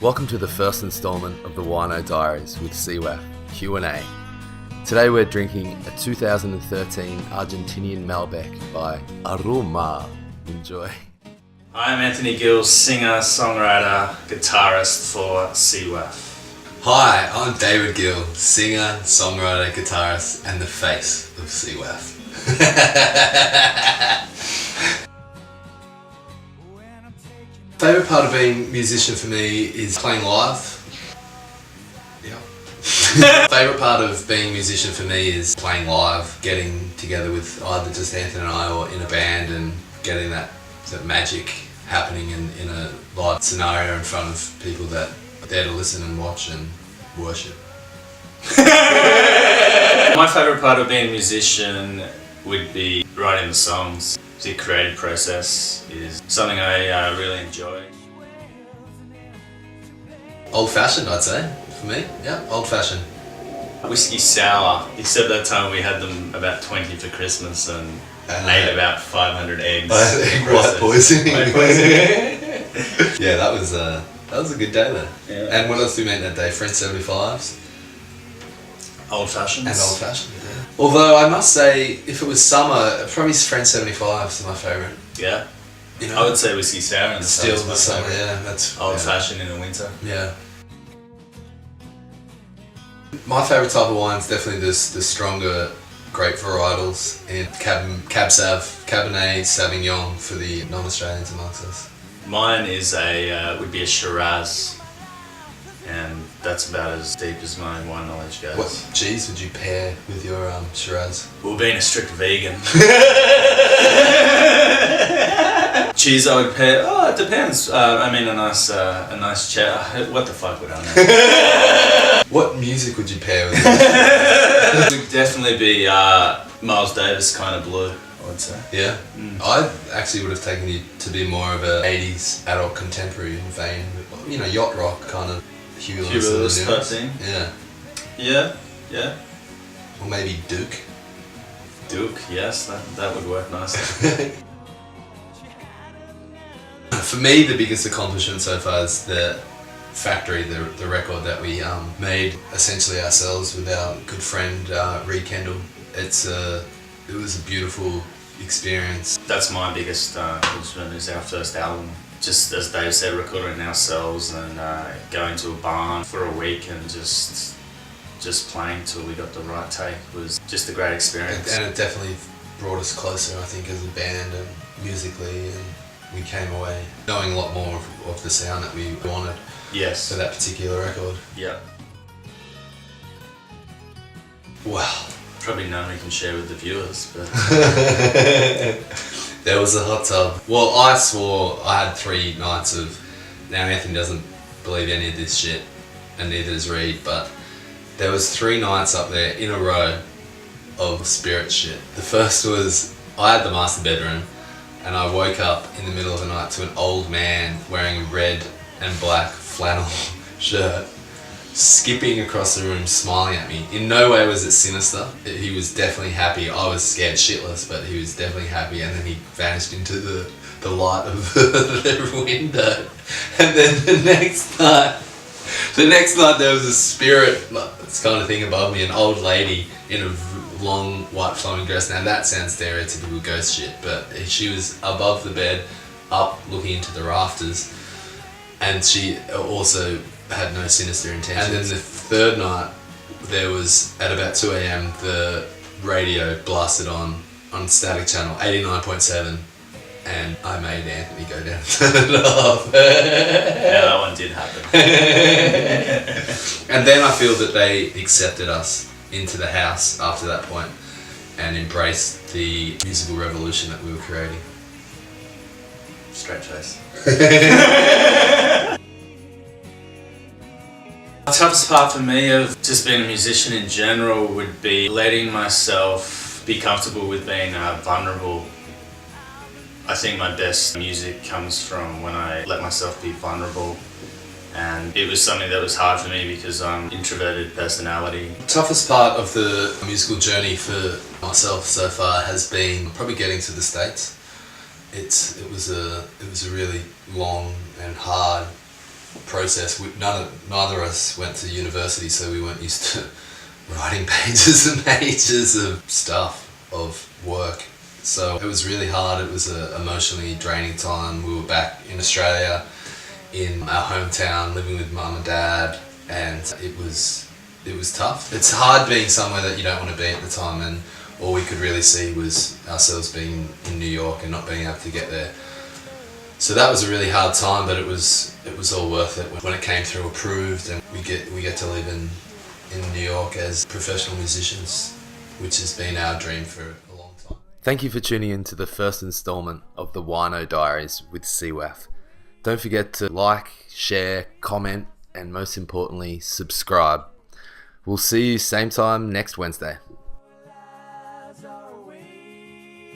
Welcome to the first instalment of the Wino Diaries with CWAF Q&A. Today we're drinking a 2013 Argentinian Malbec by Aroma. Enjoy. Hi, I'm Anthony Gill, singer, songwriter, guitarist for CWAF. Hi, I'm David Gill, singer, songwriter, guitarist, and the face of CWAF. Favourite part of being a musician for me is playing live. Yeah. Favourite part of being a musician for me is playing live, getting together with either just Anthony and I or in a band and getting that magic happening in a live scenario in front of people that are there to listen and watch and worship. My favourite part of being a musician would be writing the songs. The creative process is something I really enjoy. Old fashioned, I'd say, for me. Yeah, old fashioned. Whiskey sour, except that time we had them about 20 for Christmas and ate about 500 eggs. White poisoning. Yeah, that was a good day though. Yeah. And what else did we make that day? French 75s? Old fashions. And old fashioned, yeah. Although I must say, if it was summer, probably French 75s are my favourite. Yeah. You know, I would say whiskey sour in the still the summer, yeah. That's old fashioned in the winter. Yeah. My favourite type of wine is definitely the stronger grape varietals in Cab Sav, Cabernet Sauvignon for the non-Australians amongst us. Mine is would be a Shiraz, and that's about as deep as my wine knowledge goes. What cheese would you pair with your Shiraz? Well, being a strict vegan. Cheese I would pair. Oh, it depends. I mean, a nice cheddar. What the fuck would I know? What music would you pair with it? It would definitely be Miles Davis kind of blue, I would say. Yeah? I actually would have taken you to be more of a 80s adult contemporary vein. You know, yacht rock kind of Huey Lewis type thing. Yeah. Yeah. Or maybe Duke. Duke, yes, that would work nicely. For me, the biggest accomplishment so far is the Factory, the record that we made essentially ourselves with our good friend Reed Kendall. It was a beautiful experience. That's my biggest accomplishment is our first album. Just as Dave said, recording ourselves and going to a barn for a week and just playing till we got the right take was just a great experience. And it definitely brought us closer, I think, as a band and musically, and we came away knowing a lot more of the sound that we wanted. Yes. For that particular record. Yeah. Wow. Probably none we can share with the viewers, but... There was a hot tub. Well, I swore I had 3 nights of... Now Anthony doesn't believe any of this shit, and neither does Reed, but there was 3 nights up there in a row of spirit shit. The first was, I had the master bedroom, and I woke up in the middle of the night to an old man wearing a red and black flannel shirt, skipping across the room, smiling at me. In no way was it sinister. He was definitely happy. I was scared shitless, but he was definitely happy. And then he vanished into the light of the window. And then the next night there was a spirit, this kind of thing above me, an old lady in a long white flowing dress. Now that sounds stereotypical ghost shit, but she was above the bed, up looking into the rafters. And she also had no sinister intentions. And then the third night, there was, at about 2 a.m, the radio blasted on Static Channel 89.7, and I made Anthony go down and turn it off. Yeah, that one did happen. And then I feel that they accepted us into the house after that point and embraced the musical revolution that we were creating. Straight face. The toughest part for me of just being a musician in general would be letting myself be comfortable with being vulnerable. I think my best music comes from when I let myself be vulnerable, and it was something that was hard for me because I'm an introverted personality. The toughest part of the musical journey for myself so far has been probably getting to the States. It was a really long and hard process. Neither of us went to university, so we weren't used to writing pages and pages of stuff, of work. So it was really hard. It was an emotionally draining time. We were back in Australia, in our hometown, living with mum and dad, and it was tough. It's hard being somewhere that you don't want to be at the time, and all we could really see was ourselves being in New York and not being able to get there. So that was a really hard time, but it was all worth it when it came through approved, and we get to live in New York as professional musicians, which has been our dream for a long time. Thank you for tuning in to the first installment of the Wino Diaries with CWAF. Don't forget to like, share, comment, and most importantly, subscribe. We'll see you same time next Wednesday.